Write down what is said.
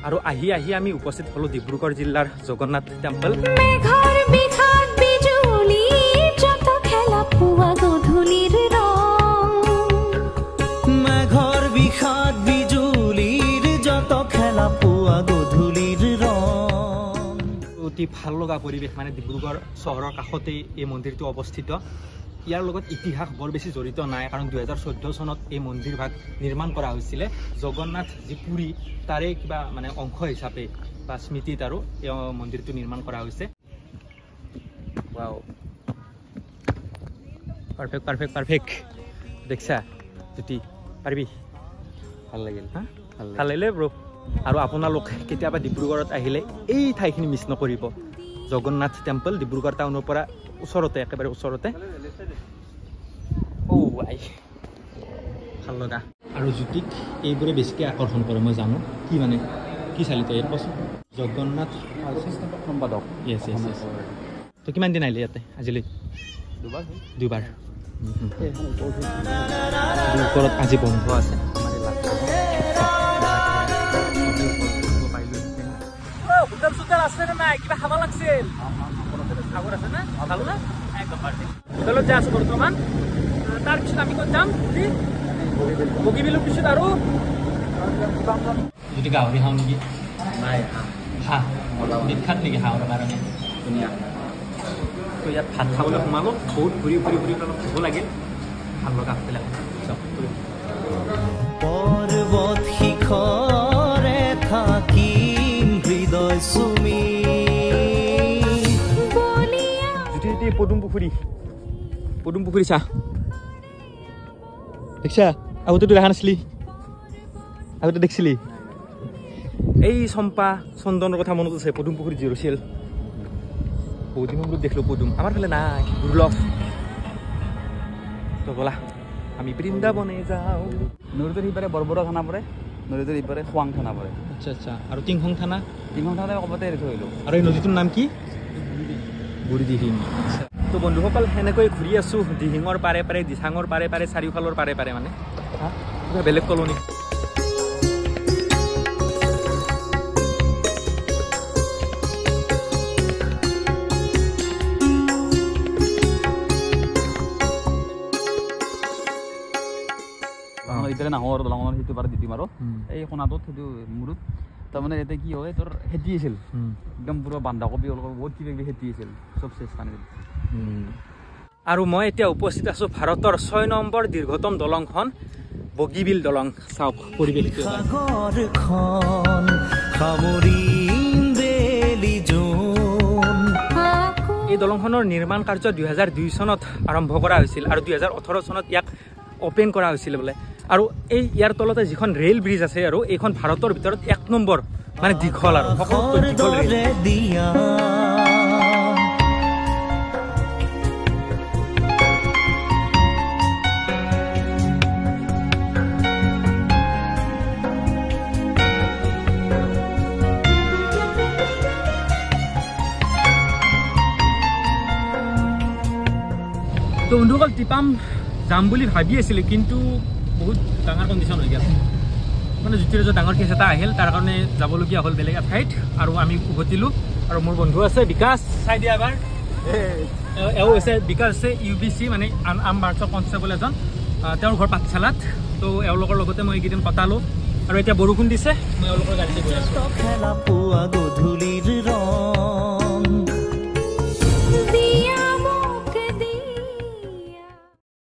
আৰু আহি আহি আমি উপস্থিত হলো ডিব্ৰুগড় জিলাৰ জগন্নাথ টেম্পল। অতি ভাল লগা পৰিৱেশ, মানে ডিব্ৰুগড় চহৰৰ কাষতেই এই মন্দিৰটো অৱস্থিত। ইয়াৰ লগত ইতিহাস বৰ বেছি জড়িত নাই, কাৰণ 2014 চনত এই মন্দিৰ ভাগ নিৰ্মাণ কৰা হৈছিলে। জগন্নাথ যি পুৰী তাৰে কিবা মানে অংশ হিচাপে বা স্মৃতিত আৰু এই মন্দিৰটো নিৰ্মাণ কৰা হৈছে। Wow, perfect perfect perfect. দেখছা জ্যোতি, পাৰিবি? ভাল লাগিল, হা ভাল লাগিলে ব্ৰ। আৰু আপোনালোক কেতিয়াবা ডিব্ৰুগড়ত আহিলে এই ঠাইখিনি মিছ নকৰিব। জগন্নাথ টেম্পল ডিব্ৰুগড় টাউনৰ পৰা ওচৰতে, একেবাৰে ওচৰতে। ভাল লগা। আৰু জ্যোতিক এইবোৰে বেছিকৈ আকৰ্ষণ কৰে, মই জানো। কি মানে কি চালি তই কচোন? জগন্নাথ সম্পাদক। য়েছ য়েছ য়েছ। তই কিমান দিন আহিলি ইয়াতে আজিলৈ? দুবাৰ। ওপৰত আজি বন্ধ আছে। হোটেল চোটেল আছে নে নাই? কিবা খাব লাগিছিল। আগত আছে না? ভাল না? একদম পাৰ্টি। হোটেলত যাই আছো বৰ্তমান। তাৰপিছত আমি ক'ত যাম? বগীবিলৰ পিছত আৰু যদি গাহৰি খাওঁ নেকি? নাই, হাঁহ বিখ্যাত নেকি হাঁহৰ কাৰণে? ধুনীয়া। তো ইয়াত ভাত খাবলৈ সোমালো। বহুত ঘূৰি ফুৰি ফুৰি অলপ ভোক লাগিল। ভাল লগা হোটেল পৰ্বত শিখৰে থাকিম হৃদয় চুমি। যদি পদুম পুখুৰী চা দেখছা? আগতে দেখা নাছিলি? আগতে দেখিছিলি? এই চম্পা চন্দনৰ কথা মনত আছে? পদুম পুখুৰীত যি ৰৈছিল, বহুত দিনৰ মূৰত দেখিলোঁ পদুম। আমাৰ ফালে নাই, দুৰ্লভ। তো ব'লা আমি বৃন্দাবনে যাওঁ। নদীটোৰ সিপাৰে বৰবৰা থানা পৰে, নদীটোৰ সিপাৰে খোৱাং থানা পৰে। আচ্ছা আচ্ছা। আৰু টিংখং থানা ক'ৰবাতে এৰি থৈ আহিলোঁ। আৰু এই নদীটোৰ নাম কি? বুঢ়ীদিহিং। আচ্ছা। তো বন্ধুসকল সেনেকৈ ঘূৰি আছোঁ দিহিঙৰ পাৰে পাৰে, দিচাঙৰ পাৰে পাৰে, চাৰিওফালৰ পাৰে পাৰে, মানে কিবা বেলেগ কলনি। ইফালে নাহৰ দলঙৰ সেইটো পাৰে দিম আৰু এই কোণাটোত সেইটো মূৰত তাৰমানে ইয়াতে কি হয়, তোৰ খেতি আছিল একদম পুৰা বন্ধাকবি অলপ বহুত কিবা কিবি খেতি আছিল, চব চেষ্টা পানী। আৰু মই এতিয়া উপস্থিত আছোঁ ভাৰতৰ 6 নম্বৰ দীৰ্ঘতম দলংখন বগীবিল দলং। চাওক পৰিৱেশটো। এই দলংখনৰ নিৰ্মাণ কাৰ্য 2002 চনত আৰম্ভ কৰা হৈছিল আৰু 2018 চনত ইয়াক অপেন কৰা হৈছিল বোলে। আৰু এই ইয়াৰ তলতে যিখন ৰেল ব্ৰিজ আছে, আৰু এইখন ভাৰতৰ ভিতৰত 1 নম্বৰ মানে দীঘল আৰু সকলোতকৈ দীঘল ৰেল। তো বন্ধুসকল টিপাম যাম বুলি ভাবি আছিলোঁ, কিন্তু বহুত ডাঙৰ কণ্ডিশ্যন হৈ গ'ল। মানে জ্যোতিৰ ডাঙৰ কেছ এটা আহিল, তাৰ কাৰণে যাবলগীয়া হ'ল বেলেগ এঠাইত, আৰু আমি উভতিলোঁ। আৰু মোৰ বন্ধু আছে বিকাশ, চাই দিয়া এবাৰ। এওঁ হৈছে বিকাশ আছে UBC, মানে আম বাৰ্চৰ কনষ্টেবল এজন। তেওঁৰ ঘৰ পাঠশালাত। তো এওঁলোকৰ লগতে মই এইকেইদিন কটালোঁ। আৰু এতিয়া বৰষুণ দিছে, মই এওঁলোকৰ গাড়ীতে গৈ আছোঁ।